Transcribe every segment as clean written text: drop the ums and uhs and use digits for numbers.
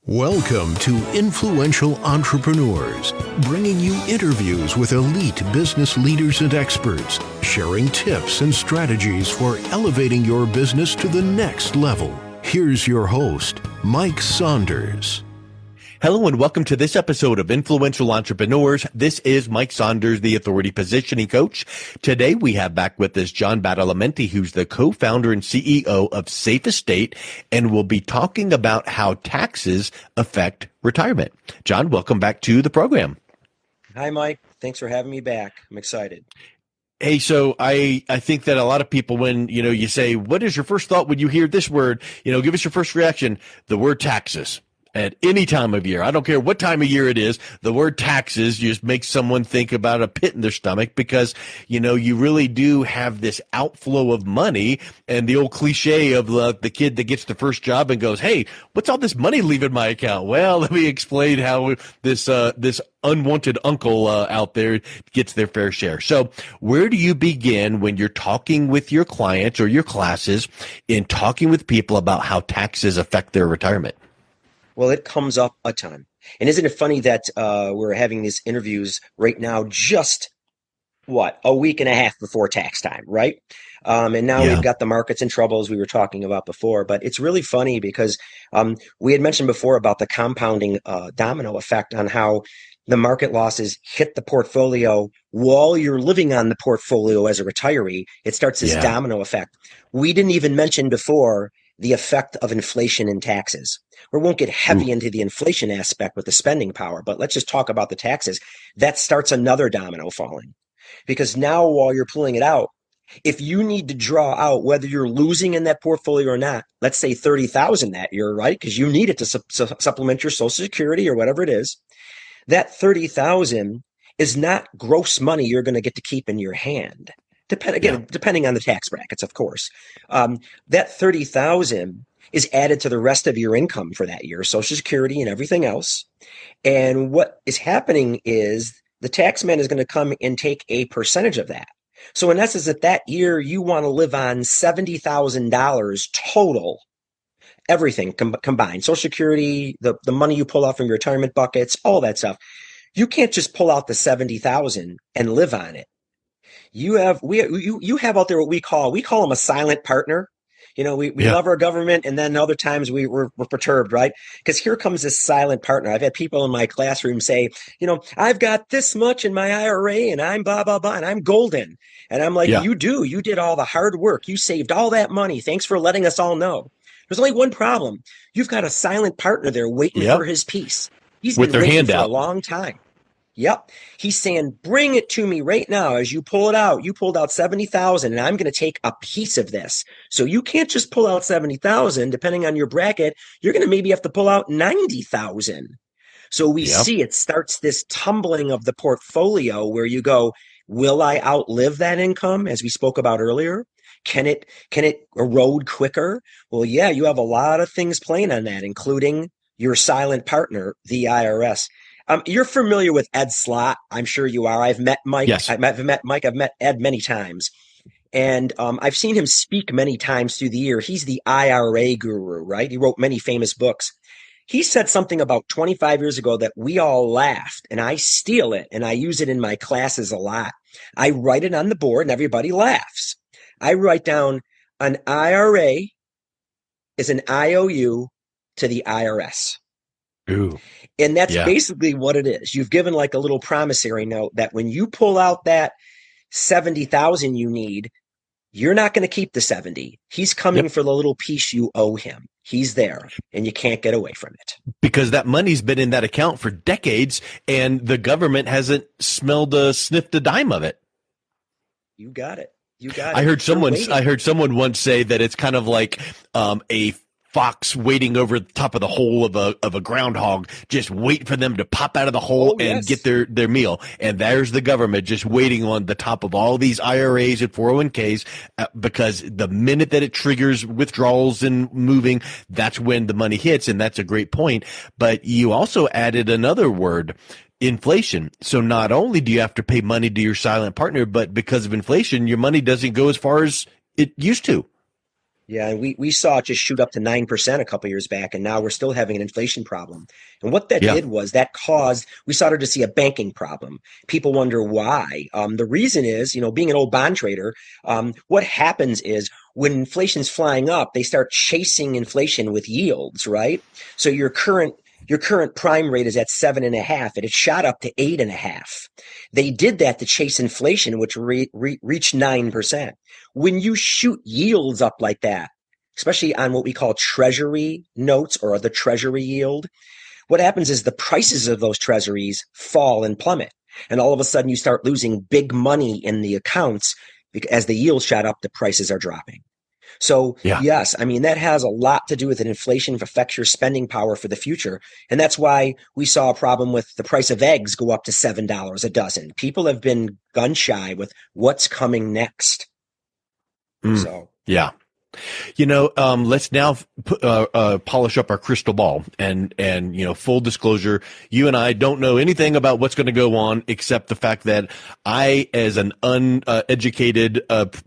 Welcome to Influential Entrepreneurs, bringing you interviews with elite business leaders and experts, sharing tips and strategies for elevating your business to the next level. Here's your host, Mike Saunders. Hello and welcome to this episode of Influential Entrepreneurs. This is Mike Saunders, the Authority Positioning Coach. Today we have back with us John Badalamenti, who's the co-founder and CEO of Safe Estate, and we'll be talking about how taxes affect retirement. John, welcome back to the program. Hi, Mike. Thanks for having me back. I'm excited. Hey, so I think that a lot of people, when, you say, what is your first thought when you hear this word, give us your first reaction, the word taxes. At any time of year, I don't care what time of year it is, the word taxes just makes someone think about a pit in their stomach because, you really do have this outflow of money, and the old cliche of the kid that gets the first job and goes, hey, what's all this money leaving my account? Well, let me explain how this unwanted uncle out there gets their fair share. So where do you begin when you're talking with your clients or your classes in talking with people about how taxes affect their retirement? Well, it comes up a ton. And isn't it funny that we're having these interviews right now, just a week and a half before tax time, right? And now we've got the markets in trouble, as we were talking about before. But it's really funny because we had mentioned before about the compounding domino effect on how the market losses hit the portfolio while you're living on the portfolio as a retiree. It starts this domino effect. We didn't even mention before the effect of inflation and taxes. We won't get heavy into the inflation aspect with the spending power, but let's just talk about the taxes. That starts another domino falling. Because now while you're pulling it out, if you need to draw out whether you're losing in that portfolio or not, let's say 30,000 that year, right? Because you need it to supplement your Social Security or whatever it is. That 30,000 is not gross money you're going to get to keep in your hand. Depending on the tax brackets, of course. That 30,000 is added to the rest of your income for that year, Social Security and everything else. And what is happening is the tax man is going to come and take a percentage of that. So in essence, if that year you want to live on $70,000 total, everything combined, Social Security, the money you pull out from your retirement buckets, all that stuff, you can't just pull out the 70,000 and live on it. You have out there what we call them a silent partner. We love our government, and then other times we're perturbed, right? Because here comes this silent partner. I've had people in my classroom say, I've got this much in my IRA and I'm blah, blah, blah, and I'm golden. And I'm like, You did all the hard work. You saved all that money. Thanks for letting us all know. There's only one problem. You've got a silent partner there waiting for his piece. He's been waiting for a long time. Yep. He's saying, bring it to me right now. As you pull it out, you pulled out 70,000 and I'm going to take a piece of this. So you can't just pull out 70,000. Depending on your bracket, you're going to maybe have to pull out 90,000. So we see it starts this tumbling of the portfolio where you go, will I outlive that income? As we spoke about earlier, can it erode quicker? Well, yeah, you have a lot of things playing on that, including your silent partner, the IRS. You're familiar with Ed Slott. I'm sure you are. I've met Mike. Yes. I've met Mike. I've met Ed many times. And I've seen him speak many times through the year. He's the IRA guru, right? He wrote many famous books. He said something about 25 years ago that we all laughed, and I steal it, and I use it in my classes a lot. I write it on the board, and everybody laughs. I write down an IRA is an IOU to the IRS. Ooh. And that's basically what it is. You've given like a little promissory note that when you pull out that 70,000 you need, you're not going to keep the 70. He's coming for the little piece you owe him. He's there, and you can't get away from it. Because that money's been in that account for decades, and the government hasn't sniffed a dime of it. You got it. I heard someone once say that it's kind of like a fox waiting over the top of the hole of a groundhog, just wait for them to pop out of the hole and get their meal. And there's the government just waiting on the top of all these IRAs and 401ks because the minute that it triggers withdrawals and moving, that's when the money hits. And that's a great point. But you also added another word, inflation. So not only do you have to pay money to your silent partner, but because of inflation, your money doesn't go as far as it used to. Yeah, and we saw it just shoot up to 9% a couple years back, and now we're still having an inflation problem. And what that Yeah. did was that caused, we started to see a banking problem. People wonder why. The reason is, being an old bond trader, what happens is when inflation's flying up, they start chasing inflation with yields, right? So your current prime rate is at 7.5, and it shot up to 8.5. They did that to chase inflation, which reached 9%. When you shoot yields up like that, especially on what we call treasury notes or the treasury yield, what happens is the prices of those treasuries fall and plummet. And all of a sudden you start losing big money in the accounts because as the yield shot up, the prices are dropping. So Yeah. yes, I mean, that has a lot to do with it. Inflation affects your spending power for the future. And that's why we saw a problem with the price of eggs go up to $7 a dozen. People have been gun shy with what's coming next. Mm. So Yeah. Let's now polish up our crystal ball and full disclosure, you and I don't know anything about what's going to go on except the fact that I, as an uneducated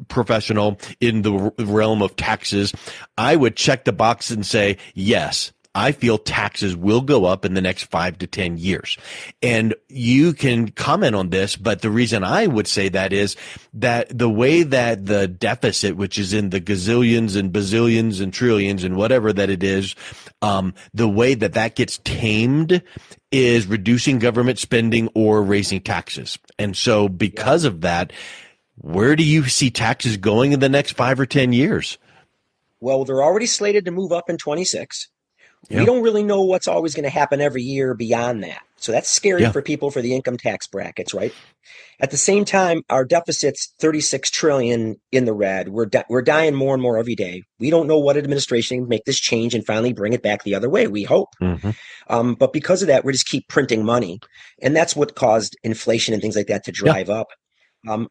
professional in the realm of taxes, I would check the box and say, yes, I feel taxes will go up in the next 5 to 10 years. And you can comment on this, but the reason I would say that is that the way that the deficit, which is in the gazillions and bazillions and trillions and whatever that it is, the way that that gets tamed is reducing government spending or raising taxes. And so because of that, where do you see taxes going in the next 5 or 10 years? well, they're already slated to move up in 26. We Yeah. don't really know what's always going to happen every year beyond that. So that's scary Yeah. for people for the income tax brackets, right? At the same time, our deficit's 36 trillion in the red. We're dying more and more every day. We don't know what administration can make this change and finally bring it back the other way. We hope. Mm-hmm. But because of that, we just keep printing money. And that's what caused inflation and things like that to Yeah. drive up.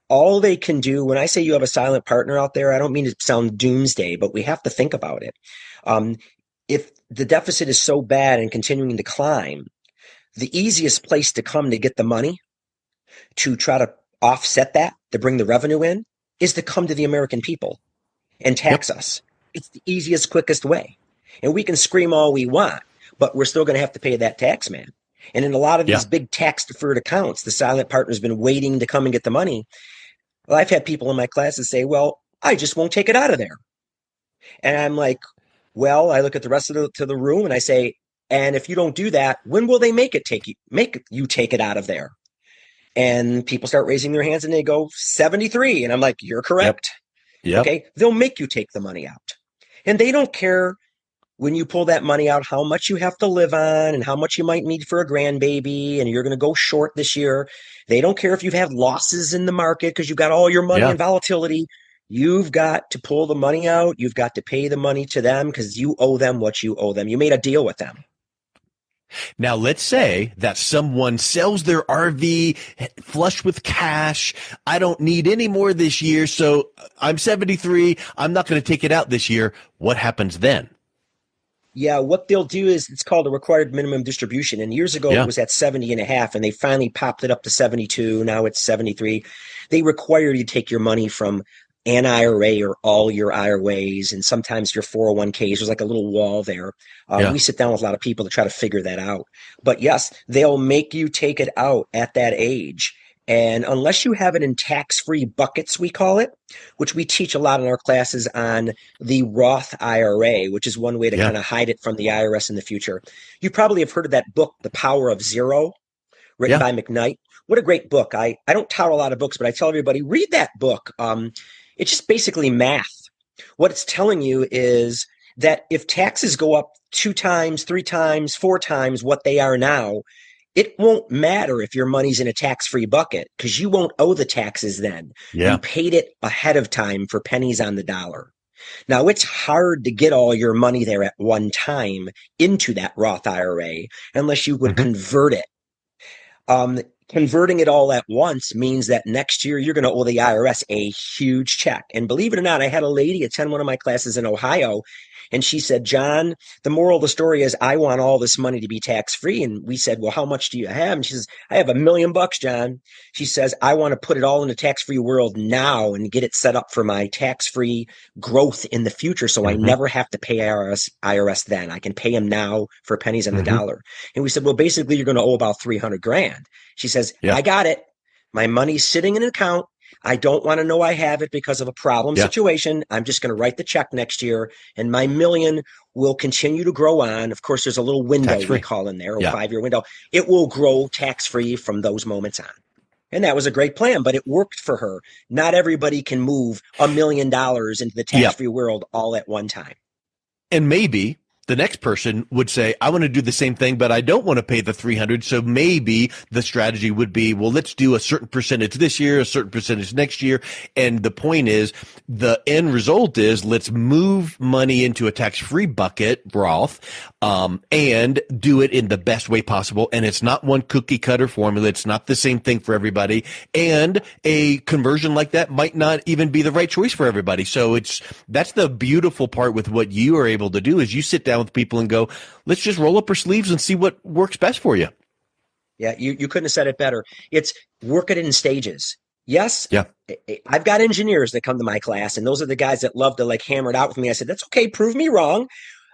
All they can do, when I say you have a silent partner out there, I don't mean to sound doomsday, but we have to think about it. Um, if the deficit is so bad and continuing to climb, the easiest place to come to get the money to try to offset that, to bring the revenue in, is to come to the American people and Yep. tax us. It's the easiest, quickest way. And we can scream all we want, but we're still going to have to pay that tax man. And in a lot of Yeah. these big tax deferred accounts, the silent partner's been waiting to come and get the money. Well, I've had people in my classes say, well, I just won't take it out of there. And I'm like, well, I look at the rest of the room and I say, and if you don't do that, when will they make you take it out of there? And people start raising their hands and they go 73. And I'm like, you're Yep. correct. Yep. Okay. They'll make you take the money out. And they don't care when you pull that money out, how much you have to live on and how much you might need for a grandbaby. And you're going to go short this year. They don't care if you've had losses in the market because you've got all your money Yeah. in volatility. You've got to pull the money out. You've got to pay the money to them because you owe them what you owe them. You made a deal with them. Now, let's say that someone sells their RV flush with cash. I don't need any more this year, so I'm 73. I'm not going to take it out this year. What happens then? Yeah, what they'll do is it's called a required minimum distribution. And years ago, it Yeah. was at 70.5, and they finally popped it up to 72. Now it's 73. They require you to take your money from an IRA or all your IRAs and sometimes your 401ks. There's like a little wall there. Yeah. We sit down with a lot of people to try to figure that out. But yes, they'll make you take it out at that age. And unless you have it in tax-free buckets, we call it, which we teach a lot in our classes on the Roth IRA, which is one way to Yeah. kind of hide it from the IRS in the future. You probably have heard of that book, The Power of Zero, written Yeah. by McKnight. What a great book. I don't tout a lot of books, but I tell everybody, read that book. It's just basically math. What it's telling you is that if taxes go up 2 times, 3 times, 4 times what they are now, it won't matter if your money's in a tax-free bucket because you won't owe the taxes then. You Yeah. paid it ahead of time for pennies on the dollar. Now, it's hard to get all your money there at one time into that Roth IRA unless you would Hmm. convert it. Converting it all at once means that next year you're going to owe the IRS a huge check. And believe it or not, I had a lady attend one of my classes in Ohio, And she said, John, the moral of the story is I want all this money to be tax free. And we said, well, how much do you have? And she says, I have $1 million, John. She says, I want to put it all in the tax free world now and get it set up for my tax free growth in the future. So I never have to pay IRS then. I can pay them now for pennies on the dollar. And we said, well, basically you're going to owe about 300 grand. She says, I got it. My money's sitting in an account. I don't want to know I have it because of a problem situation. I'm just going to write the check next year, and my million will continue to grow on. Of course, there's a little window we call in there, a 5-year window. It will grow tax-free from those moments on. And that was a great plan, but it worked for her. Not everybody can move $1 million into the tax-free world all at one time. And maybe the next person would say, I want to do the same thing, but I don't want to pay the 300. So maybe the strategy would be, well, let's do a certain percentage this year, a certain percentage next year. And the point is, the end result is let's move money into a tax-free bucket, Roth, and do it in the best way possible. And it's not one cookie cutter formula. It's not the same thing for everybody. And a conversion like that might not even be the right choice for everybody. So that's the beautiful part with what you are able to do is you sit down with people and go, let's just roll up our sleeves and see what works best for you. Yeah, you couldn't have said it better. It's work it in stages. Yes. Yeah. I've got engineers that come to my class, and those are the guys that love to hammer it out with me. I said, that's okay. Prove me wrong.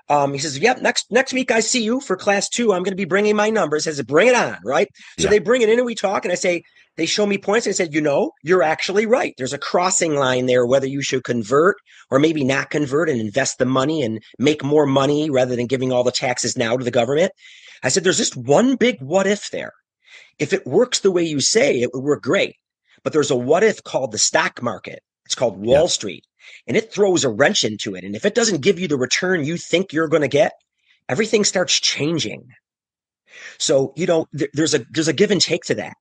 He says, yep, next week I see you for class 2. I'm going to be bringing my numbers. I said, bring it on, right? So they bring it in and we talk, and I say, they show me points. And I said, you're actually right. There's a crossing line there, whether you should convert or maybe not convert and invest the money and make more money rather than giving all the taxes now to the government. I said, there's just one big what if there. If it works the way you say, it would work great. But there's a what if called the stock market. It's called Wall Street. And it throws a wrench into it. And if it doesn't give you the return you think you're going to get, everything starts changing. So, there's a give and take to that.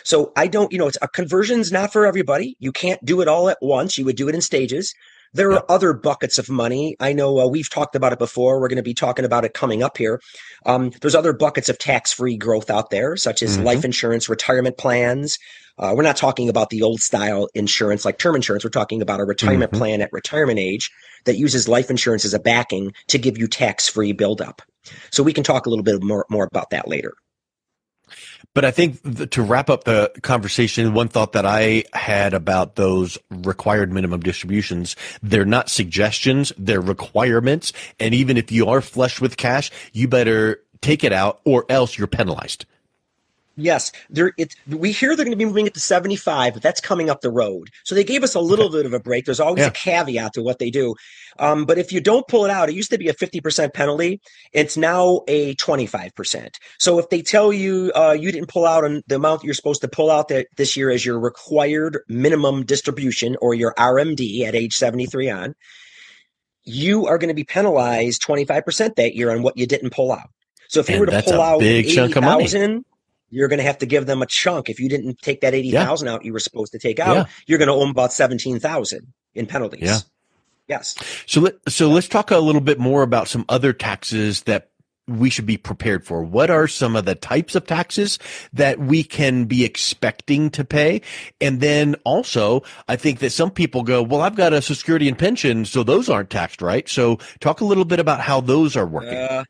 So it's a conversion's not for everybody. You can't do it all at once. You would do it in stages. There are other buckets of money. I know we've talked about it before. We're going to be talking about it coming up here. There's other buckets of tax-free growth out there, such as life insurance, retirement plans. We're not talking about the old style insurance like term insurance. We're talking about a retirement plan at retirement age that uses life insurance as a backing to give you tax-free buildup. So we can talk a little bit more about that later. But I think to wrap up the conversation, one thought that I had about those required minimum distributions, they're not suggestions, they're requirements. And even if you are flush with cash, you better take it out or else you're penalized. Yes, we hear they're going to be moving it to 75, but that's coming up the road. So they gave us a little bit of a break. There's always a caveat to what they do. But if you don't pull it out, it used to be a 50% penalty. It's now a 25%. So if they tell you you didn't pull out the amount you're supposed to pull out this year as your required minimum distribution or your RMD at age 73 on, you are going to be penalized 25% that year on what you didn't pull out. So if you were to pull out 80,000, you're going to have to give them a chunk. If you didn't take that 80,000 out you were supposed to take out, you're going to owe them about 17,000 in penalties. Yeah. Yes. So let's talk a little bit more about some other taxes that we should be prepared for. What are some of the types of taxes that we can be expecting to pay? And then also, I think that some people go, well, I've got a Social Security and pension, so those aren't taxed, right? So talk a little bit about how those are working.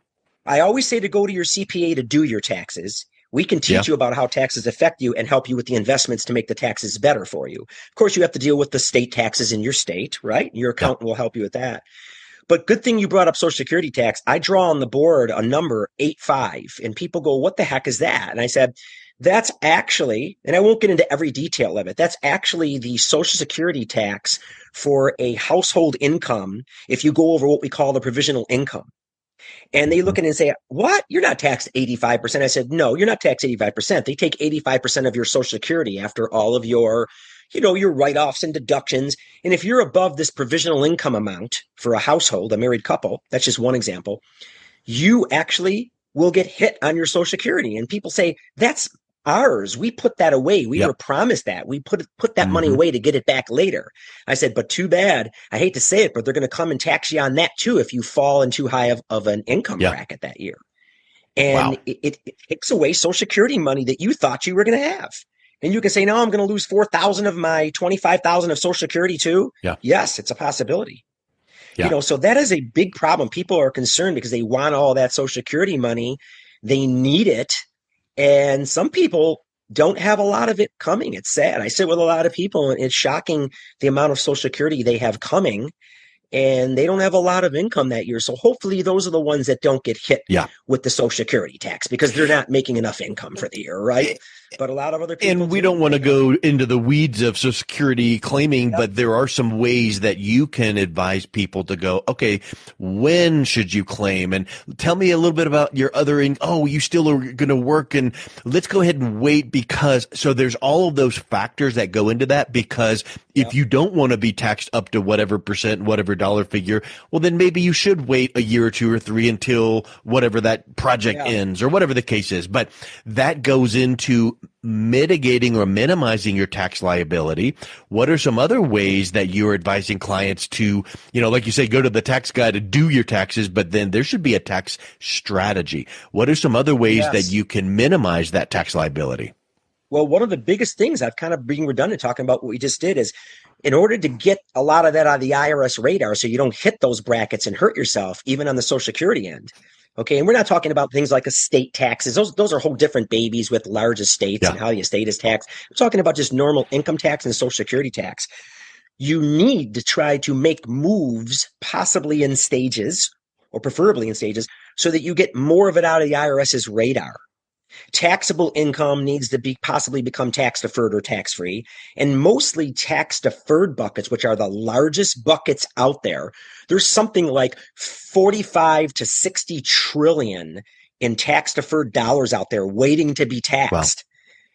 I always say to go to your CPA to do your taxes. We can teach you about how taxes affect you and help you with the investments to make the taxes better for you. Of course, you have to deal with the state taxes in your state, right? Your accountant will help you with that. But good thing you brought up Social Security tax. I draw on the board a number 85, and people go, what the heck is that? And I said, that's actually, and I won't get into every detail of it, that's actually the Social Security tax for a household income if you go over what we call the provisional income. And they look at it and say, what? You're not taxed 85%. I said, no, you're not taxed 85%. They take 85% of your Social Security after all of your, your write-offs and deductions. And if you're above this provisional income amount for a household, a married couple, that's just one example, you actually will get hit on your Social Security. And people say, that's ours. We put that away. We were promised that. We put that money away to get it back later. I said, but too bad. I hate to say it, but they're going to come and tax you on that too if you fall in too high of an income bracket that year. And it takes away Social Security money that you thought you were going to have. And you can say, no, I'm going to lose 4,000 of my 25,000 of Social Security too. Yeah. Yes, it's a possibility. Yeah. So that is a big problem. People are concerned because they want all that Social Security money. They need it. And some people don't have a lot of it coming. It's sad. I sit with a lot of people, and it's shocking the amount of Social Security they have coming, and they don't have a lot of income that year. So hopefully those are the ones that don't get hit Yeah. with the Social Security tax because they're not making enough income for the year, right? But a lot of other people And we do. don't want to go into the weeds of Social Security claiming, Yep. but there are some ways that you can advise people to go, okay, when should you claim? And tell me a little bit about your other, you still are going to work, and let's go ahead and wait because, so there's all of those factors that go into that because if Yep. you don't want to be taxed up to whatever percent, whatever dollar figure, well, then maybe you should wait a year or two or three until whatever that project Yeah. ends or whatever the case is. But that goes into mitigating or minimizing your tax liability. What are some other ways that you're advising clients to, like you say, go to the tax guy to do your taxes, but then there should be a tax strategy. What are some other ways that Yes. you can minimize that tax liability? Well, one of the biggest things I've kind of being redundant talking about what we just did is in order to get a lot of that on the IRS radar so you don't hit those brackets and hurt yourself, even on the Social Security end. Okay. And we're not talking about things like estate taxes. Those are whole different babies with large estates Yeah. and how the estate is taxed. We're talking about just normal income tax and Social Security tax. You need to try to make moves, possibly in stages or preferably in stages, so that you get more of it out of the IRS's radar. Taxable income needs to be possibly become tax deferred or tax free. And mostly tax deferred buckets, which are the largest buckets out there. There's something like 45 to 60 trillion in tax deferred dollars out there waiting to be Wow. taxed.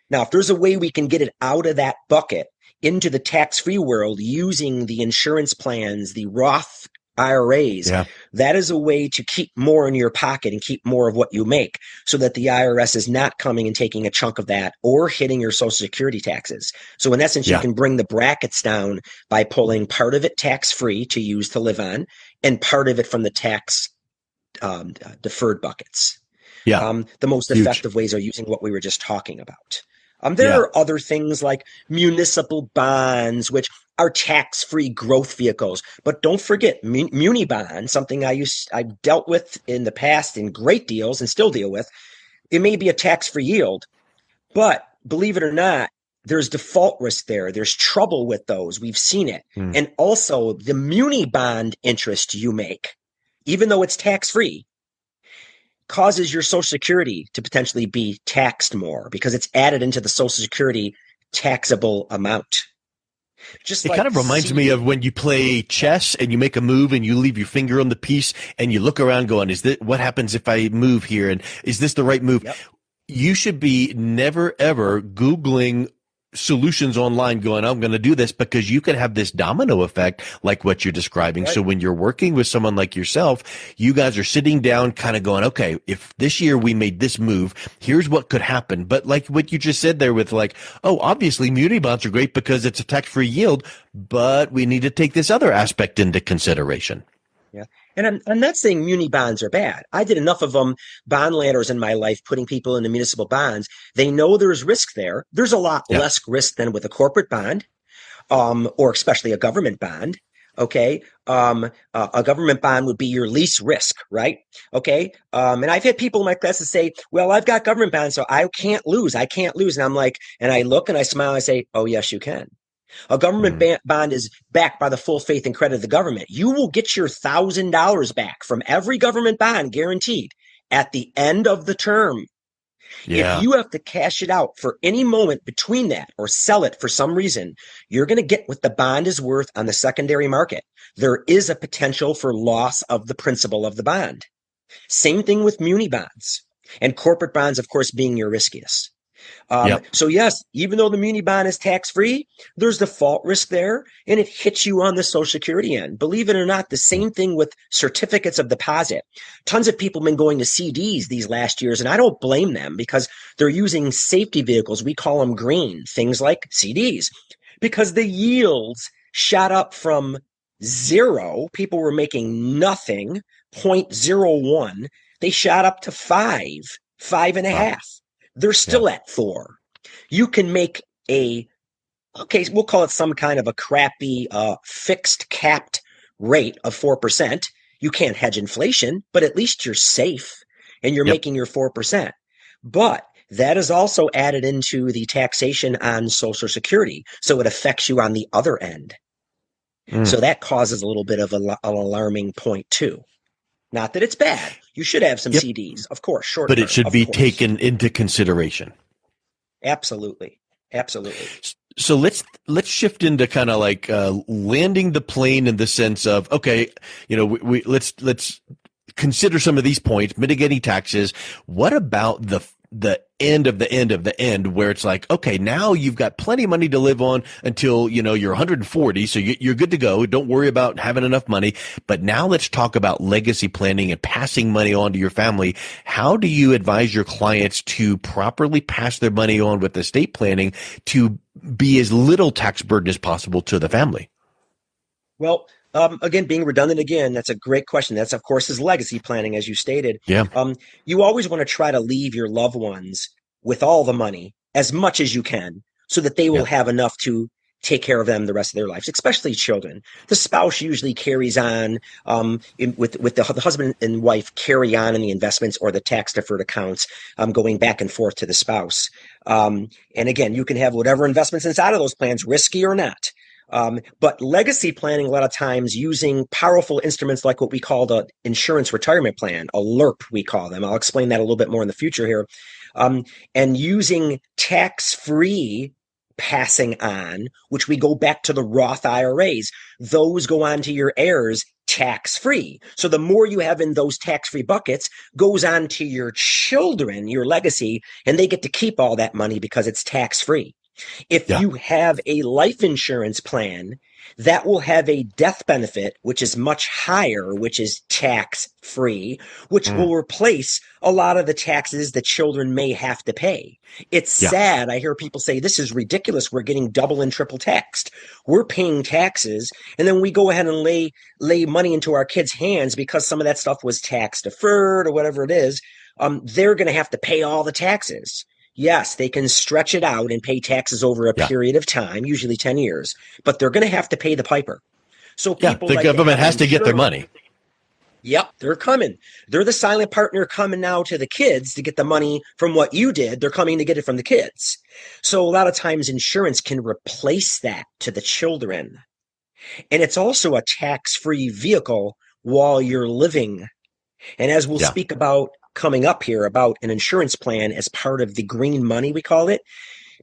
Now, if there's a way we can get it out of that bucket into the tax free world using the insurance plans, the Roth IRAs, Yeah. that is a way to keep more in your pocket and keep more of what you make so that the IRS is not coming and taking a chunk of that or hitting your Social Security taxes. So in essence, you Yeah. can bring the brackets down by pulling part of it tax free to use to live on and part of it from the tax deferred buckets. Yeah. The most Huge. effective ways are using what we were just talking about. There Yeah. are other things like municipal bonds, which are tax-free growth vehicles. But don't forget, muni bonds, something I've dealt with in the past in great deals and still deal with. It may be a tax-free yield, but believe it or not, there's default risk there. There's trouble with those. We've seen it. Mm. And also the muni bond interest you make, even though it's tax-free, causes your Social Security to potentially be taxed more because it's added into the Social Security taxable amount. Just It kind like of reminds me of when you play chess and you make a move and you leave your finger on the piece and you look around going, what happens if I move here? And is this the right move? Yep. You should be never ever Googling solutions online going, I'm going to do this, because you could have this domino effect like what you're describing. Right. So when you're working with someone like yourself, you guys are sitting down kind of going, okay, if this year we made this move, here's what could happen. But like what you just said there with like, oh, obviously muni bonds are great because it's a tax-free yield, but we need to take this other aspect into consideration. Yeah. And I'm not saying muni bonds are bad. I did enough of them, bond ladders in my life, putting people into municipal bonds. They know there's risk there. There's a lot Yeah. less risk than with a corporate bond, or especially a government bond. Okay. A government bond would be your least risk, right? Okay. And I've had people in my classes say, well, I've got government bonds, so I can't lose. I can't lose. And I'm like, and I look and I smile and I say, oh, yes, you can. A government bond is backed by the full faith and credit of the government. You will get your $1,000 back from every government bond guaranteed at the end of the term. Yeah. If you have to cash it out for any moment between that or sell it for some reason, you're going to get what the bond is worth on the secondary market. There is a potential for loss of the principal of the bond. Same thing with muni bonds and corporate bonds, of course, being your riskiest. Yep. So yes, even though the muni bond is tax-free, there's default risk there, and it hits you on the Social Security end. Believe it or not, the same thing with certificates of deposit. Tons of people have been going to CDs these last years, and I don't blame them because they're using safety vehicles. We call them green, things like CDs, because the yields shot up from 0. People were making nothing, 0.01. They shot up to 5, 5.5. Wow. They're still at 4. You can make we'll call it some kind of a crappy, fixed capped rate of 4%. You can't hedge inflation, but at least you're safe and you're Yep. making your 4%. But that is also added into the taxation on Social Security. So it affects you on the other end. Mm. So that causes a little bit of an alarming point too. Not that it's bad. You should have some Yep. CDs, of course, short But it term, should of be course. taken into consideration. Absolutely. Absolutely. So let's shift into kind of like landing the plane in the sense of, okay, let's consider some of these points, mitigating taxes. What about the end of the end of the end, where it's like, okay, now you've got plenty of money to live on until you're 140, so you're good to go. Don't worry about having enough money. But now let's talk about legacy planning and passing money on to your family. How do you advise your clients to properly pass their money on with estate planning to be as little tax burden as possible to the family? Well, again, being redundant again, that's a great question. That's, of course, is legacy planning, as you stated. Yeah. You always want to try to leave your loved ones with all the money as much as you can so that they will Yeah. have enough to take care of them the rest of their lives, especially children. The spouse usually carries on with the husband and wife carry on in the investments or the tax deferred accounts going back and forth to the spouse. And again, you can have whatever investments inside of those plans, risky or not. But legacy planning, a lot of times using powerful instruments like what we call the insurance retirement plan, a LIRP, we call them. I'll explain that a little bit more in the future here. And using tax-free passing on, which we go back to the Roth IRAs. Those go on to your heirs tax-free. So the more you have in those tax-free buckets goes on to your children, your legacy, and they get to keep all that money because it's tax-free. If Yeah. you have a life insurance plan, that will have a death benefit, which is much higher, which is tax free, which Mm. will replace a lot of the taxes that children may have to pay. It's Yeah. sad. I hear people say, this is ridiculous. We're getting double and triple taxed. We're paying taxes. And then we go ahead and lay money into our kids' hands because some of that stuff was tax deferred or whatever it is. They're going to have to pay all the taxes. Yes, they can stretch it out and pay taxes over a Yeah. period of time, usually 10 years, but they're going to have to pay the piper. So Yeah. people The like to government have an has to get their insurance. money. Yep, they're coming. They're the silent partner coming now to the kids to get the money from what you did. They're coming to get it from the kids. So a lot of times insurance can replace that to the children. And it's also a tax-free vehicle while you're living. And as we'll Yeah. speak about coming up here about an insurance plan as part of the green money, we call it,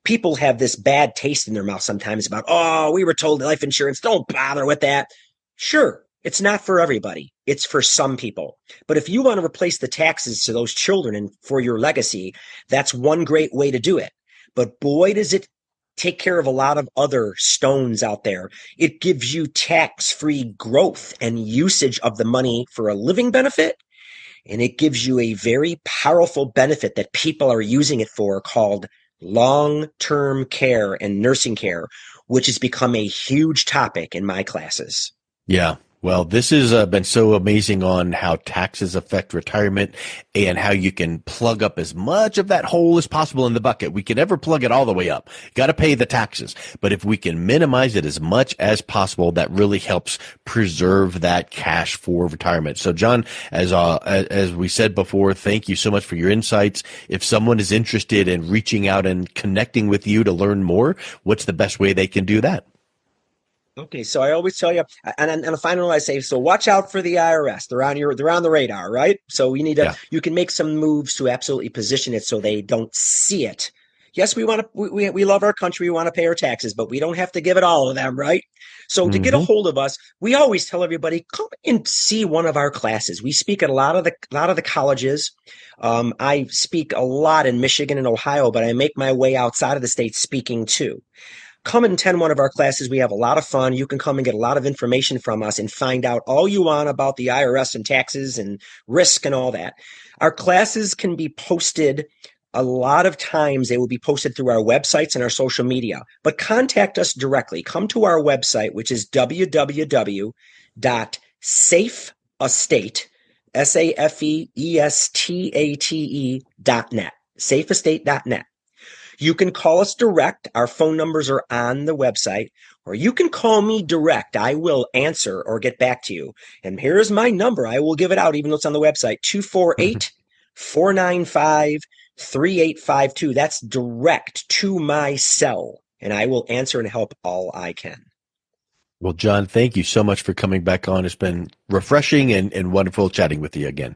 people have this bad taste in their mouth sometimes about, oh, we were told life insurance, don't bother with that. Sure, it's not for everybody. It's for some people. But if you want to replace the taxes to those children and for your legacy, that's one great way to do it. But boy, does it take care of a lot of other stones out there. It gives you tax-free growth and usage of the money for a living benefit. And it gives you a very powerful benefit that people are using it for called long-term care and nursing care, which has become a huge topic in my classes. Yeah. Well, this has been so amazing on how taxes affect retirement and how you can plug up as much of that hole as possible in the bucket. We can never plug it all the way up. Got to pay the taxes. But if we can minimize it as much as possible, that really helps preserve that cash for retirement. So, John, as we said before, thank you so much for your insights. If someone is interested in reaching out and connecting with you to learn more, what's the best way they can do that? Okay, so I always tell you, and a final note I say, so watch out for the IRS. They're on the radar, right? So Yeah. you can make some moves to absolutely position it so they don't see it. Yes, we love our country, we want to pay our taxes, but we don't have to give it all of them, right? So to get a Mm-hmm. hold of us, we always tell everybody, come and see one of our classes. We speak at a lot of the colleges. I speak a lot in Michigan and Ohio, but I make my way outside of the state speaking too. Come and attend one of our classes. We have a lot of fun. You can come and get a lot of information from us and find out all you want about the IRS and taxes and risk and all that. Our classes can be posted a lot of times. They will be posted through our websites and our social media, but contact us directly. Come to our website, which is www.safeestate, SAFEESTATE.net, safeestate.net. You can call us direct. Our phone numbers are on the website, or you can call me direct. I will answer or get back to you. And here's my number. I will give it out, even though it's on the website, 248-495-3852. That's direct to my cell, and I will answer and help all I can. Well, John, thank you so much for coming back on. It's been refreshing and wonderful chatting with you again.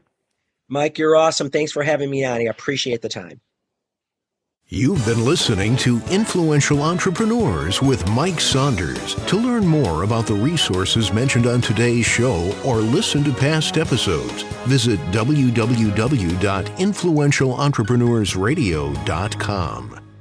Mike, you're awesome. Thanks for having me on. I appreciate the time. You've been listening to Influential Entrepreneurs with Mike Saunders. To learn more about the resources mentioned on today's show or listen to past episodes, visit www.influentialentrepreneursradio.com.